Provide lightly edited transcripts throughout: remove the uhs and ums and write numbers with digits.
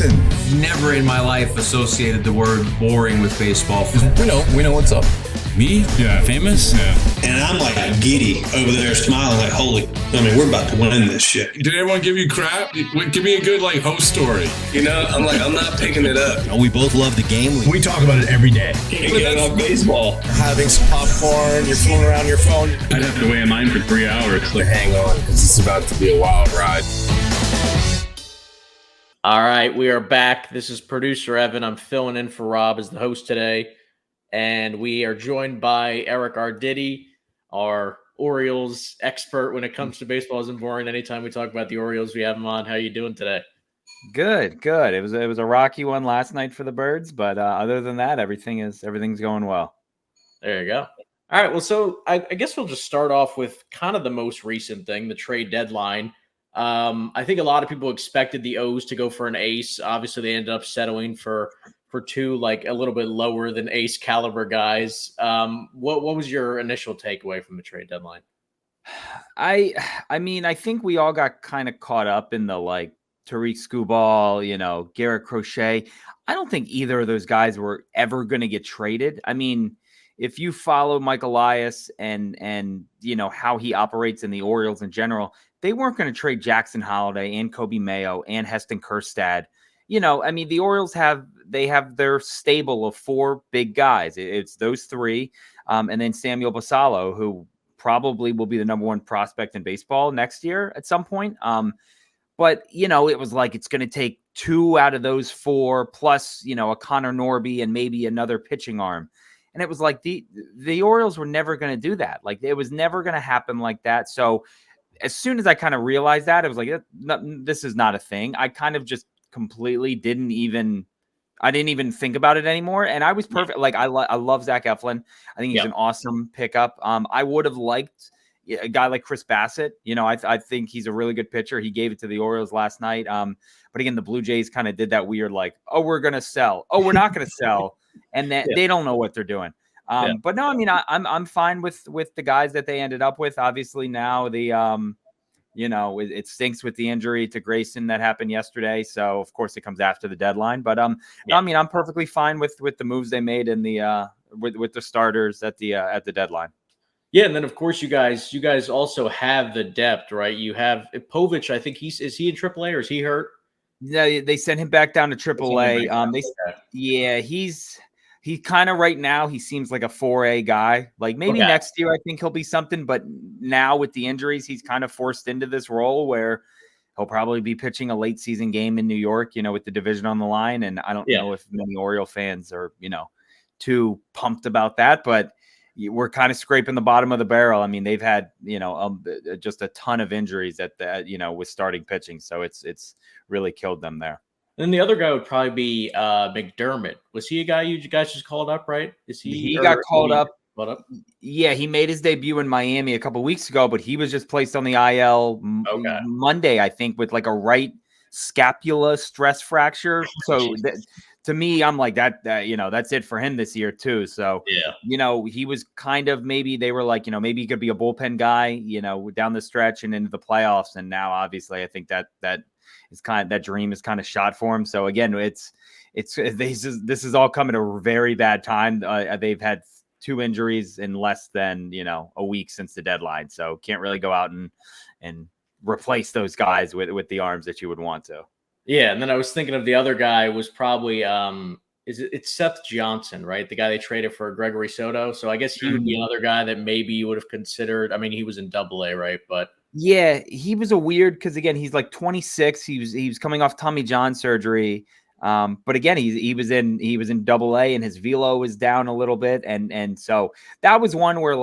Jackson. Never in my life associated the word boring with baseball. We know what's up. Me? Yeah. Famous? Yeah. And I'm like giddy over there smiling like, we're about to win this shit. Did everyone give you crap? Give me a good host story. I'm not picking it up. We both love the game. We talk about it every day. Getting on baseball. Having some popcorn, you're fooling around your phone. I'd have to wait in line for 3 hours. Hang on, because it's about to be a wild ride. All right, we are back. This is producer Evan. I'm filling in for Rob as the host today. And we are joined by Eric Arditti, our Orioles expert when it comes to baseball. Isn't boring. Anytime we talk about the Orioles, we have him on. How are you doing today? Good. It was a rocky one last night for the Birds, but other than that, everything's going well. There you go. All right. Well, so I guess we'll just start off with kind of the most recent thing, the trade deadline. I think a lot of people expected the O's to go for an ace. Obviously, they ended up settling for two a little bit lower than ace caliber guys. What was your initial takeaway from the trade deadline? I mean, I think we all got kind of caught up in the Tariq Skubal, Garrett Crochet. I don't think either of those guys were ever going to get traded. I mean, if you follow Mike Elias and how he operates in the Orioles in general, they weren't going to trade Jackson Holliday and Coby Mayo and Heston Kjerstad. The Orioles have their stable of four big guys. It's those three, and then Samuel Basallo, who probably will be the number one prospect in baseball next year at some point. But it was it's going to take two out of those four plus, a Connor Norby and maybe another pitching arm. And it was the Orioles were never going to do that. It was never going to happen like that. So as soon as I kind of realized that, it was this is not a thing. I kind of just completely didn't even think about it anymore. And I was perfect. I love Zach Eflin. I think he's an awesome pickup. I would have liked a guy like Chris Bassett. I think he's a really good pitcher. He gave it to the Orioles last night. But again, the Blue Jays kind of did that weird, we're going to sell. Oh, we're not going to sell. And then they don't know what they're doing. But no, I mean, I'm fine with the guys that they ended up with. Obviously now it stinks with the injury to Grayson that happened yesterday. So of course it comes after the deadline, but I mean, I'm perfectly fine with the moves they made in the with the starters at the deadline. Yeah. And then of course you guys also have the depth, right? You have Povich. I think is he in AAA or is he hurt? Yeah. They sent him back down to AAA. He kind of right now, he seems like a 4A guy. Maybe next year, I think he'll be something. But now with the injuries, he's kind of forced into this role where he'll probably be pitching a late season game in New York, with the division on the line. And I don't know if many Oriole fans are, too pumped about that. But we're kind of scraping the bottom of the barrel. I mean, they've had, just a ton of injuries with starting pitching. So it's really killed them there. Then the other guy would probably be McDermott. Was he a guy you guys just called up, right? He got called up. Yeah, he made his debut in Miami a couple of weeks ago, but he was just placed on the IL Monday, I think, with a right scapula stress fracture. So to me, I'm like that that's it for him this year too. So he was kind of, maybe they were maybe he could be a bullpen guy, down the stretch and into the playoffs. And now obviously I think that is that dream is kind of shot for him. So again, this is all coming at a very bad time. They've had two injuries in less than a week since the deadline, so can't really go out and replace those guys with the arms that you would want to. Yeah, and then I was thinking of the other guy was probably it's Seth Johnson, right? The guy they traded for Gregory Soto. So I guess he would be another guy that maybe you would have considered. I mean, he was in AA, right? But yeah, he was a weird, because again, he's 26. He was coming off Tommy John surgery. But again, he was in AA and his velo was down a little bit. And so that was one where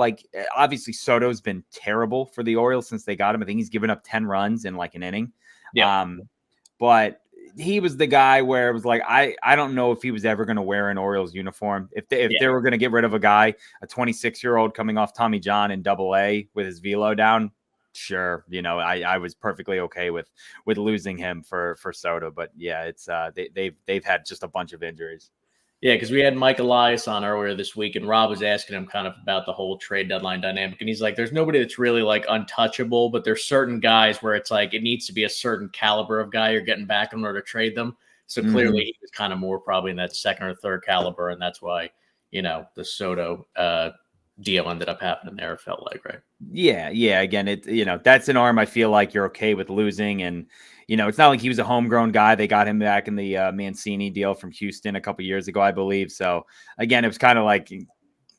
obviously Soto's been terrible for the Orioles since they got him. I think he's given up 10 runs in an inning. Yeah. But he was the guy where it was I don't know if he was ever going to wear an Orioles uniform. If they were going to get rid of a guy, a 26-year-old coming off Tommy John in AA with his velo down, sure, I was perfectly okay with losing him for Soto. But yeah, it's they've had just a bunch of injuries. Yeah, because we had Mike Elias on earlier this week, and Rob was asking him kind of about the whole trade deadline dynamic. And he's like, there's nobody that's really untouchable, but there's certain guys where it's it needs to be a certain caliber of guy you're getting back in order to trade them. So clearly he was kind of more probably in that second or third caliber, and that's why, the Soto deal ended up happening there, it felt like, right? Yeah. Again, that's an arm I feel like you're okay with losing. And, it's not like he was a homegrown guy. They got him back in the Mancini deal from Houston a couple years ago, I believe. So, again, it was kind of like,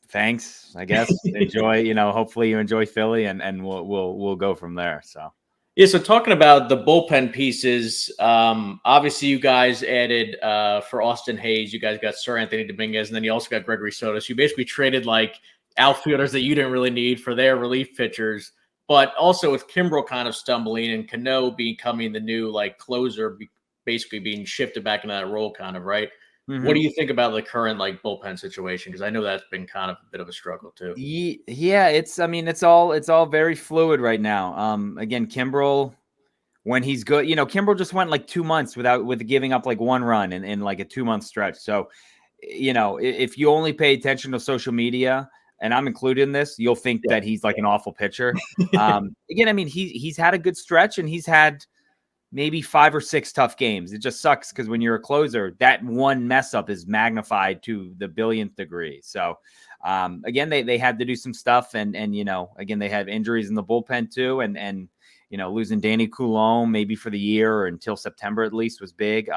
thanks, I guess. Enjoy, hopefully you enjoy Philly, and we'll go from there. So. Yeah, so talking about the bullpen pieces, obviously you guys added for Austin Hayes, you guys got Sir Anthony Dominguez, and then you also got Gregory Soto. So you basically traded like outfielders that you didn't really need for their relief pitchers. But also with Kimbrel kind of stumbling and Cano becoming the new like closer, basically being shifted back into that role kind of, right? Mm-hmm. What do you think about the current like bullpen situation? Because I know that's been kind of a bit of a struggle too. Yeah, it's all very fluid right now. Again, Kimbrel, when he's good, Kimbrel just went like 2 months with giving up like 1 run in like a 2-month stretch. So, if you only pay attention to social media, and I'm included in this, you'll think that he's like an awful pitcher. Again, I mean, he's had a good stretch, and he's had maybe 5 or 6 tough games. It just sucks because when you're a closer, that one mess up is magnified to the billionth degree. So, again, they had to do some stuff, and again, they had injuries in the bullpen too, and losing Danny Coulomb maybe for the year or until September at least was big.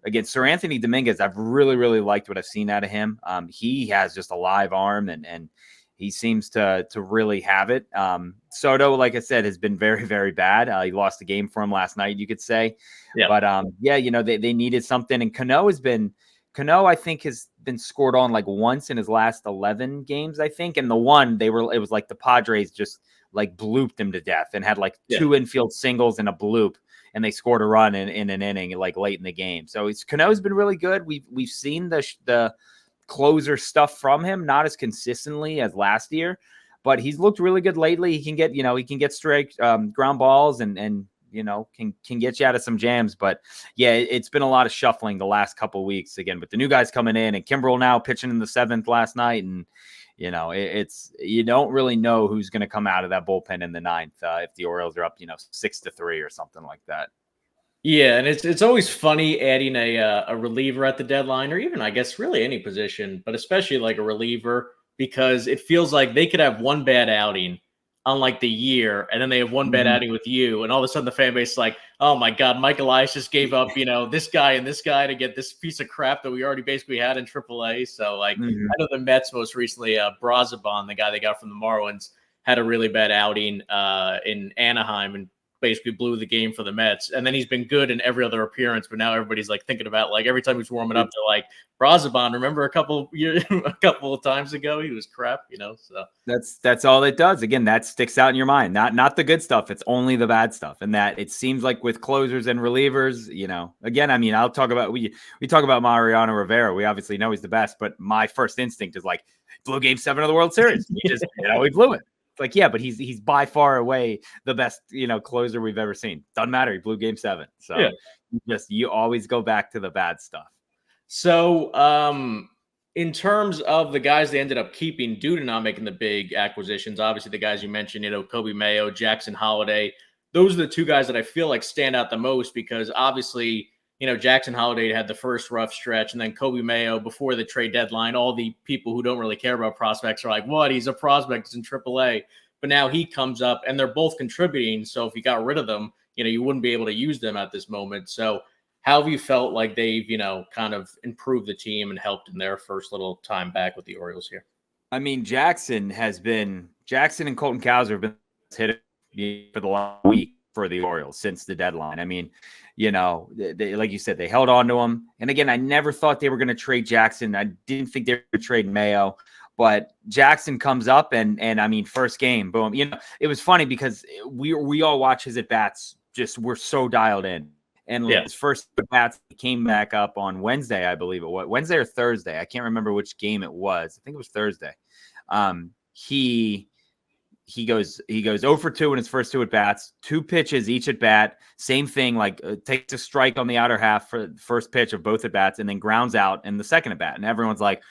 Again, Sir Anthony Dominguez, I've really, really liked what I've seen out of him. He has just a live arm, and he seems to really have it. Soto, like I said, has been very, very bad. He lost the game for him last night, you could say. Yeah. But, they needed something. And Cano, I think, has been scored on like once in his last 11 games, I think. And the one, it was like the Padres just like blooped him to death and had like 2 infield singles and a bloop. And they scored a run in an inning like late in the game. So Cano's been really good. We've seen the closer stuff from him, not as consistently as last year, but he's looked really good lately. He can get straight ground balls and can get you out of some jams. But yeah, it's been a lot of shuffling the last couple of weeks again with the new guys coming in and Kimbrel now pitching in the 7th last night. And, you don't really know who's going to come out of that bullpen in the 9th if the Orioles are up, 6-3 or something like that. Yeah, and it's always funny adding a reliever at the deadline, or even I guess really any position, but especially like a reliever, because it feels like they could have one bad outing on like the year, and then they have one bad outing with you, and all of a sudden the fan base is like, oh my God, Mike Elias just gave up, this guy and this guy to get this piece of crap that we already basically had in AAA. So like, I know the Mets most recently, Braziban, the guy they got from the Marlins, had a really bad outing in Anaheim and basically blew the game for the Mets. And then he's been good in every other appearance, but now everybody's like thinking about like every time he's warming up, they're like, Braziban, remember a couple of times ago he was crap, so that's all it does. Again, that sticks out in your mind, not the good stuff. It's only the bad stuff. And that it seems like with closers and relievers, again, I mean, I'll talk about, we talk about Mariano Rivera. We obviously know he's the best, but my first instinct is like, blew game 7 of the World Series. He just, he blew it. Like, yeah, but he's by far away the best, closer we've ever seen. Doesn't matter. He blew game 7. So you always go back to the bad stuff. So in terms of the guys they ended up keeping due to not making the big acquisitions, obviously the guys you mentioned, Coby Mayo, Jackson Holliday, those are the 2 guys that I feel like stand out the most because obviously, Jackson Holliday had the first rough stretch, and then Coby Mayo before the trade deadline. All the people who don't really care about prospects are like, what? He's a prospect. He's in AAA. But now he comes up, and they're both contributing. So if you got rid of them, you wouldn't be able to use them at this moment. So how have you felt like they've, kind of improved the team and helped in their first little time back with the Orioles here? I mean, Jackson and Colton Cowser have been hit for the last week for the Orioles since the deadline. I mean, they, like you said, they held on to him. And again, I never thought they were going to trade Jackson. I didn't think they were going to trade Mayo, but Jackson comes up and I mean, first game, boom. It was funny because we all watch his at bats. Just we're so dialed in. And his first at bats came back up on Wednesday, I believe it was Wednesday or Thursday. I can't remember which game it was. I think it was Thursday. He goes 0 for 2 in his first 2 at bats, 2 pitches each at bat. Same thing, like takes a strike on the outer half for the first pitch of both at bats, and then grounds out in the second at bat. And everyone's like,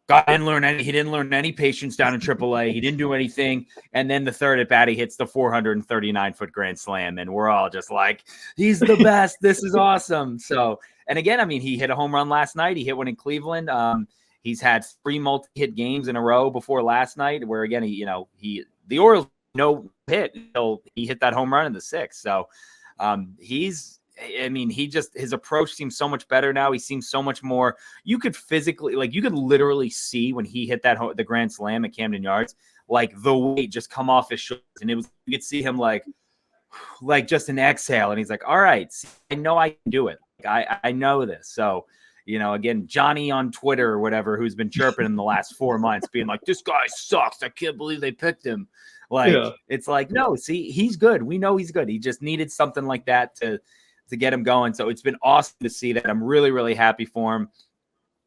He didn't learn any patience down in AAA. He didn't do anything. And then the third at bat, he hits the 439-foot grand slam. And we're all just like, he's the best. This is awesome. So, and again, I mean, he hit a home run last night. He hit one in Cleveland. He's had 3 multi-hit games in a row before last night, where again, the Orioles no hit until he hit that home run in the 6th. So his approach seems so much better now. He seems so much more. You could literally see when he hit the grand slam at Camden Yards, like the weight just come off his shoulders, and you could see him like just an exhale, and he's like, all right, see, I know I can do it. I know this. So, again, Johnny on Twitter or whatever, who's been chirping in the last 4 months, being like, this guy sucks. I can't believe they picked him. It's like, no, see, he's good. We know he's good. He just needed something like that to get him going. So it's been awesome to see that. I'm really, really happy for him.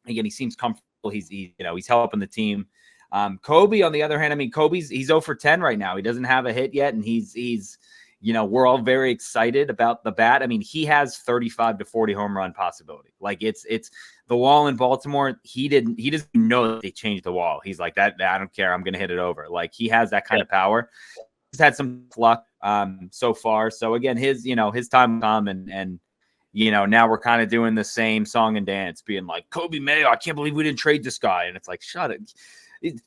Again, he seems comfortable. He's helping the team. Coby, on the other hand, I mean, he's 0 for 10 right now. He doesn't have a hit yet, and he's we're all very excited about the bat. I mean, he has 35 to 40 home run possibility. Like it's the wall in Baltimore. He doesn't know that they changed the wall. He's like that. I don't care. I'm going to hit it over. Like he has that kind of power. He's had some luck so far. So again, his time will come, and now we're kind of doing the same song and dance, being like, Coby Mayo, I can't believe we didn't trade this guy. And it's like, shut it.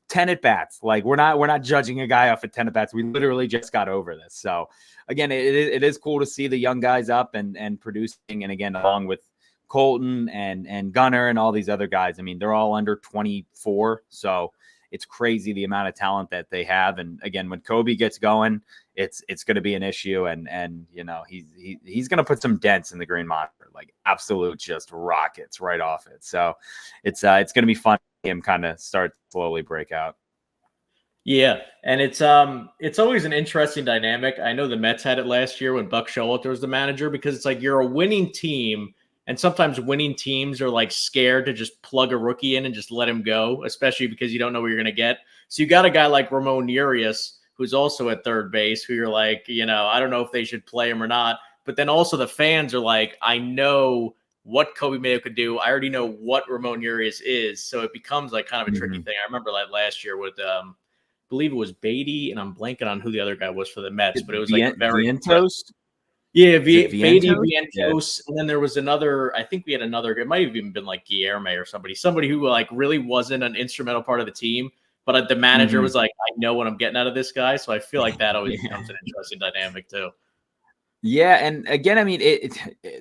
10 at bats. Like we're not judging a guy off at 10 at bats. We literally just got over this. So again, it is cool to see the young guys up and producing. And again, along with Colton and Gunnar and all these other guys, I mean, they're all under 24. So it's crazy the amount of talent that they have. And again, when Coby gets going, it's going to be an issue. And he's going to put some dents in the Green Monitor, like absolute just rockets right off it. So it's going to be fun. Him kind of start to slowly break out. Yeah, and it's always an interesting dynamic. I know the Mets had it last year when Buck Showalter was the manager, because it's like you're a winning team, and sometimes winning teams are like scared to just plug a rookie in and just let him go, especially because you don't know what you're going to get. So you got a guy like Ramon Urias, who's also at third base, who you're like, I don't know if they should play him or not. But then also the fans are like, I know what Coby Mayo could do. I already know what Ramon Urias is. So it becomes like kind of a tricky thing. I remember like last year with, I believe it was Beatty, and I'm blanking on who the other guy was for the Mets, but it was like very Vientos. Yeah, Beatty, Vientos. And then there was another, I think we had another, it might have even been like Guillerme or somebody who like really wasn't an instrumental part of the team, but the manager was like, I know what I'm getting out of this guy. So I feel like that always becomes an interesting dynamic too. Yeah, and again, I mean,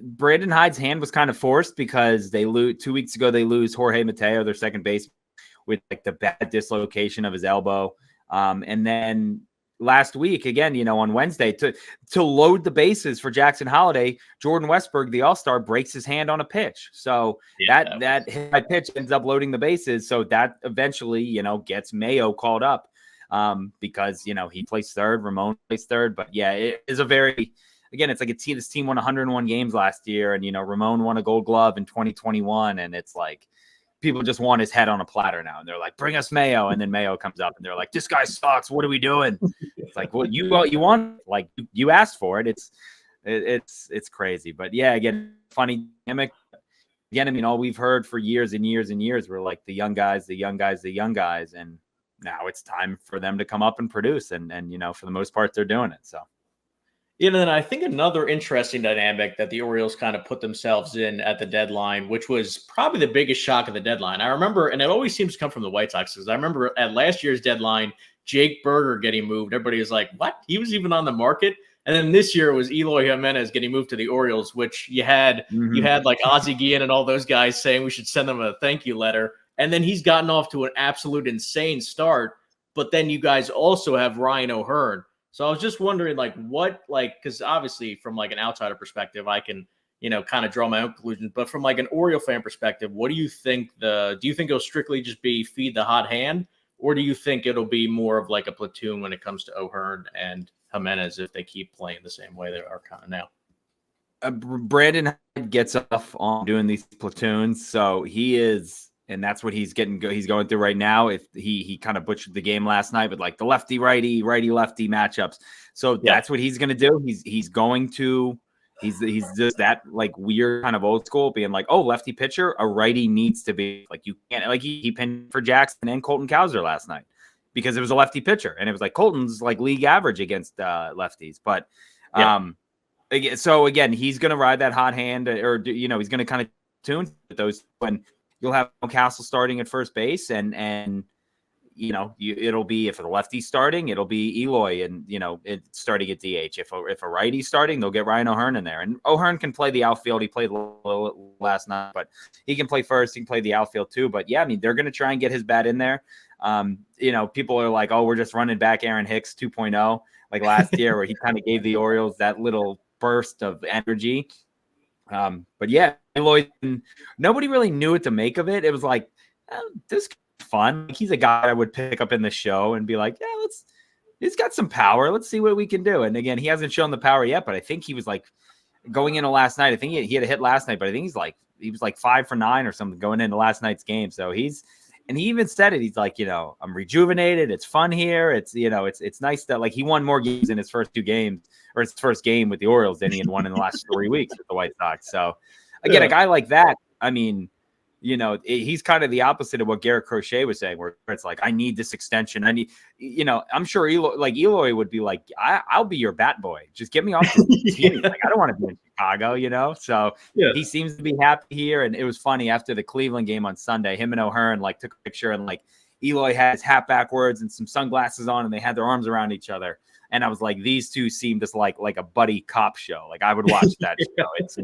Brandon Hyde's hand was kind of forced because they 2 weeks ago they lose Jorge Mateo, their second base, with like the bad dislocation of his elbow, and then last week again, on Wednesday to load the bases for Jackson Holliday, Jordan Westberg, the All-Star, breaks his hand on a pitch, so that hit pitch ends up loading the bases, so that eventually gets Mayo called up because he plays third, Ramon plays third, but yeah, it is a very Again, it's like this team won 101 games last year, and Ramon won a Gold Glove in 2021, and it's like people just want his head on a platter now, and they're like, "Bring us Mayo," and then Mayo comes up, and they're like, "This guy sucks. What are we doing?" It's like, well, you want, like, you asked for it. It's crazy, but yeah, again, funny dynamic. Again, I mean, all we've heard for years and years and years were like the young guys, and now it's time for them to come up and produce, and for the most part, they're doing it. So. And then I think another interesting dynamic that the Orioles kind of put themselves in at the deadline, which was probably the biggest shock of the deadline. I remember, and it always seems to come from the White Sox, because I remember at last year's deadline, Jake Berger getting moved. Everybody was like, what? He was even on the market? And then this year it was Eloy Jimenez getting moved to the Orioles, which you had like Ozzie Guillen and all those guys saying we should send them a thank you letter. And then he's gotten off to an absolute insane start. But then you guys also have Ryan O'Hearn. So I was just wondering, because obviously from like an outsider perspective, I can, kind of draw my own conclusions. But from like an Oriole fan perspective, what do you think do you think it'll strictly just be feed the hot hand? Or do you think it'll be more of like a platoon when it comes to O'Hearn and Jimenez if they keep playing the same way they are kind of now? Brandon gets off on doing these platoons. So he is. And that's what he's going through right now. If he kind of butchered the game last night with like the lefty righty lefty matchups. So that's what he's going to do. He's going to He's just that like weird kind of old school, being like, oh, lefty pitcher, a righty needs to be like, you can't, like he pinned for Jackson and Colton Cowser last night because it was a lefty pitcher, and it was like Colton's like league average against lefties, but so again, he's going to ride that hot hand, or he's going to kind of tune with those when you'll have Castle starting at first base, and it'll be, if the lefty's starting, it'll be Eloy, and it's starting at DH. If a righty's starting, they'll get Ryan O'Hearn in there, and O'Hearn can play the outfield. He played last night, but he can play first. He can play the outfield too. But yeah, I mean, they're going to try and get his bat in there. People are like, oh, we're just running back Aaron Hicks 2.0 like last year, where he kind of gave the Orioles that little burst of energy. But yeah, Eloy, nobody really knew what to make of it. It was like, this is fun. He's a guy I would pick up in the show and be like, yeah, he's got some power. Let's see what we can do. And again, he hasn't shown the power yet, but I think he was like going into last night. I think he had a hit last night, but I think he was like 5 for 9 or something going into last night's game. So he even said it. He's like, I'm rejuvenated. It's fun here. It's, it's nice that like he won more games in his first 2 games, or his first game with the Orioles than he had won in the last 3 weeks with the White Sox. So again, a guy like that, I mean, he's kind of the opposite of what Garrett Crochet was saying, where it's like, I need this extension. I need, I'm sure Eloy would be like, I'll be your bat boy. Just get me off the team. Like, I don't want to be in Chicago, So he seems to be happy here. And it was funny, after the Cleveland game on Sunday, him and O'Hearn like took a picture, and like Eloy had his hat backwards and some sunglasses on, and they had their arms around each other. And I was like, these two seem just like a buddy cop show. Like, I would watch that show. It's,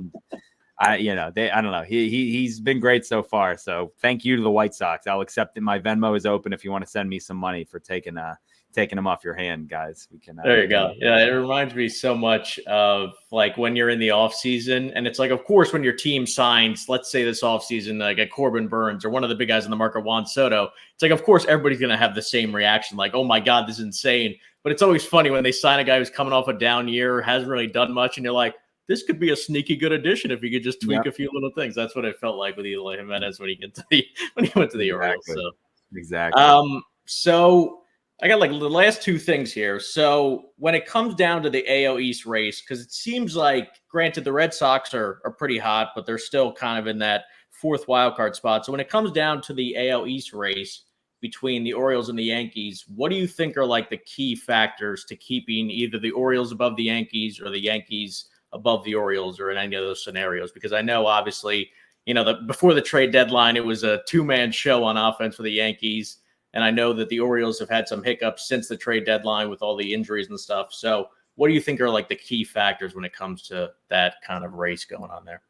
I don't know. He's been great so far. So thank you to the White Sox. I'll accept it. My Venmo is open if you want to send me some money for taking them off your hand, guys. We can. There you go. Yeah, it reminds me so much of like when you're in the off season, and it's like, of course, when your team signs, let's say this off season, like a Corbin Burns or one of the big guys in the market, Juan Soto. It's like, of course, everybody's gonna have the same reaction, like, oh my God, this is insane. But it's always funny when they sign a guy who's coming off a down year, hasn't really done much, and you're like, this could be a sneaky good addition if you could just tweak a few little things. That's what it felt like with Eloy Jimenez when he went to the Orioles. So exactly. So I got like the last 2 things here. So when it comes down to the AL East race, because it seems like, granted, the Red Sox are pretty hot, but they're still kind of in that 4th wild card spot. So when it comes down to the AL East race between the Orioles and the Yankees, what do you think are like the key factors to keeping either the Orioles above the Yankees or the Yankees above the Orioles, or in any of those scenarios? Because I know, obviously, before the trade deadline, it was a 2-man show on offense for the Yankees. And I know that the Orioles have had some hiccups since the trade deadline with all the injuries and stuff. So what do you think are like the key factors when it comes to that kind of race going on there?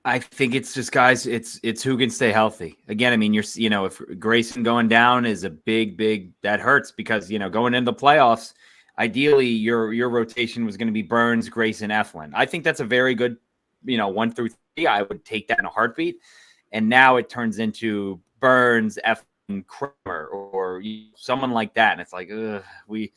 I think it's just, guys, it's who can stay healthy. Again, I mean, if Grayson going down is a big, that hurts, because, going into the playoffs, ideally your rotation was going to be Burns, Grayson, Eflin. I think that's a very good, 1 through 3. I would take that in a heartbeat. And now it turns into Burns, Eflin, Kramer, or someone like that. And it's like, we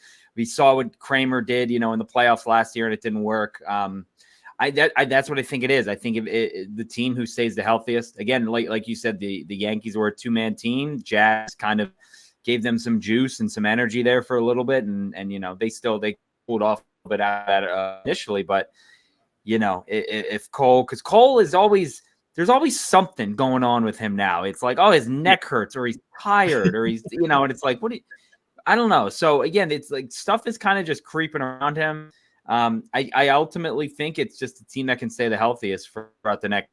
saw what Kramer did, in the playoffs last year, and it didn't work. That's what I think it is. I think the team who stays the healthiest, again, like you said, the Yankees were a 2-man team. Jazz kind of gave them some juice and some energy there for a little bit. And they pulled off a bit out of that initially, but if Cole, because Cole is always, there's always something going on with him now. It's like, oh, his neck hurts, or he's tired, or he's, and it's like, I don't know. So again, it's like stuff is kind of just creeping around him. I ultimately think it's just a team that can stay the healthiest throughout the next,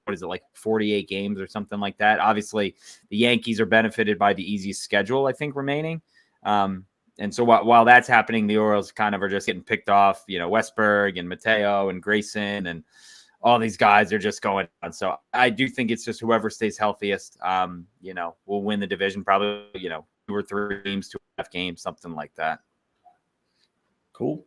48 games or something like that. Obviously, the Yankees are benefited by the easiest schedule, I think, remaining. And so while that's happening, the Orioles kind of are just getting picked off. Westberg and Mateo and Grayson and all these guys are just going on. So I do think it's just whoever stays healthiest, will win the division, probably, 2 or 3 games, 2.5 games, something like that. Cool.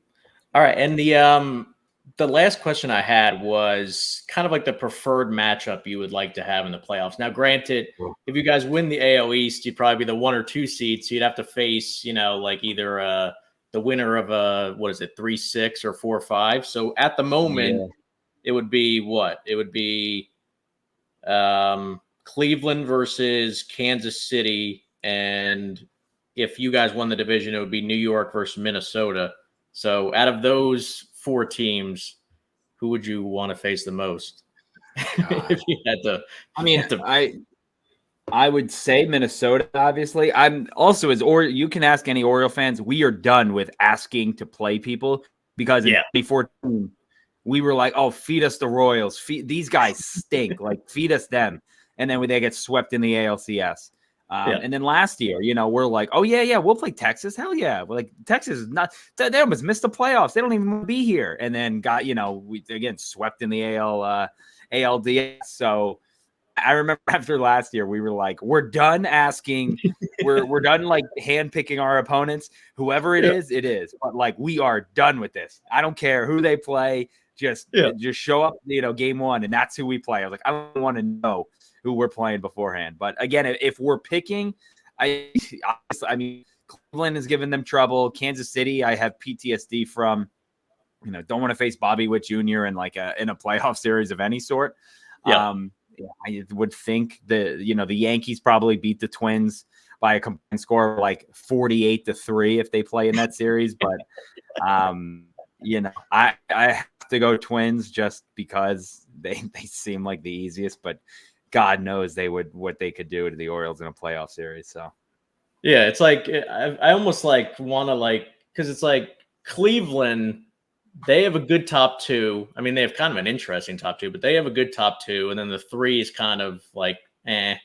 All right, and the last question I had was kind of like the preferred matchup you would like to have in the playoffs. Now, granted, if you guys win the AL East, you'd probably be the 1 or 2 seed, so you'd have to face, like either the winner of 3-6 or 4-5. So at the moment, it would be what? It would be Cleveland versus Kansas City, and if you guys won the division, it would be New York versus Minnesota. So out of those 4 teams, who would you want to face the most? If you had to, I would say Minnesota, obviously. I'm also you can ask any Oriole fans, we are done with asking to play people because in 2014, we were like, oh, feed us the Royals. These guys stink. Like, feed us them. And then they get swept in the ALCS. And then last year, we're like, oh, yeah, we'll play Texas. Hell yeah. We're like, Texas is not – they almost missed the playoffs. They don't even want to be here. And then got, we again swept in the ALDS. So I remember after last year, we were like, we're done asking. we're done, like, handpicking our opponents. Whoever it is, it is. But, like, we are done with this. I don't care who they play. Just show up, game one, and that's who we play. I was like, I don't want to know who we're playing beforehand. But again, if we're picking, I mean, Cleveland has given them trouble. Kansas City, I have PTSD from, don't want to face Bobby Witt Jr. in a playoff series of any sort. I would think the Yankees probably beat the Twins by a combined score of like 48-3 if they play in that series. But, I have to go Twins just because they seem like the easiest, but God knows what they could do to the Orioles in a playoff series. So, yeah, it's like I almost like want to because it's like Cleveland, they have a good top two. I mean, they have kind of an interesting top two, but they have a good top two, and then the three is kind of like eh.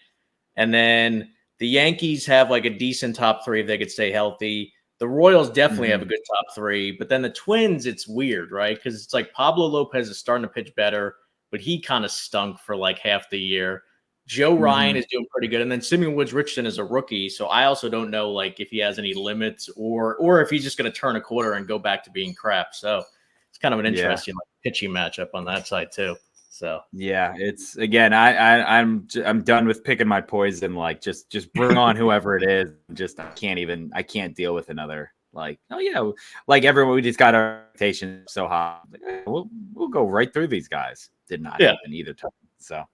And then the Yankees have like a decent top three if they could stay healthy. The Royals definitely have a good top three, but then the Twins, it's weird, right? Because it's like Pablo Lopez is starting to pitch better, but he kind of stunk for like half the year. Joe Ryan is doing pretty good. And then Simeon Woods Richardson is a rookie. So I also don't know like if he has any limits or if he's just going to turn a quarter and go back to being crap. So it's kind of an interesting pitching matchup on that side too. So yeah, it's again, I'm done with picking my poison. Like just bring on whoever it is. Just I can't deal with another like, oh yeah, like everyone, we just got our expectations so high. Like, we'll go right through these guys. Did not happen either time. So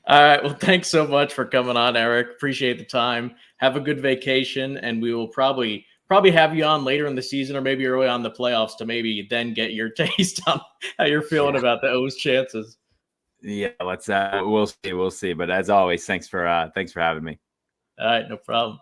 all right. Well, thanks so much for coming on, Eric. Appreciate the time. Have a good vacation, and we will probably have you on later in the season or maybe early on the playoffs to maybe then get your taste on how you're feeling about the O's chances. Yeah, let's we'll see. But as always, thanks for having me. All right, no problem.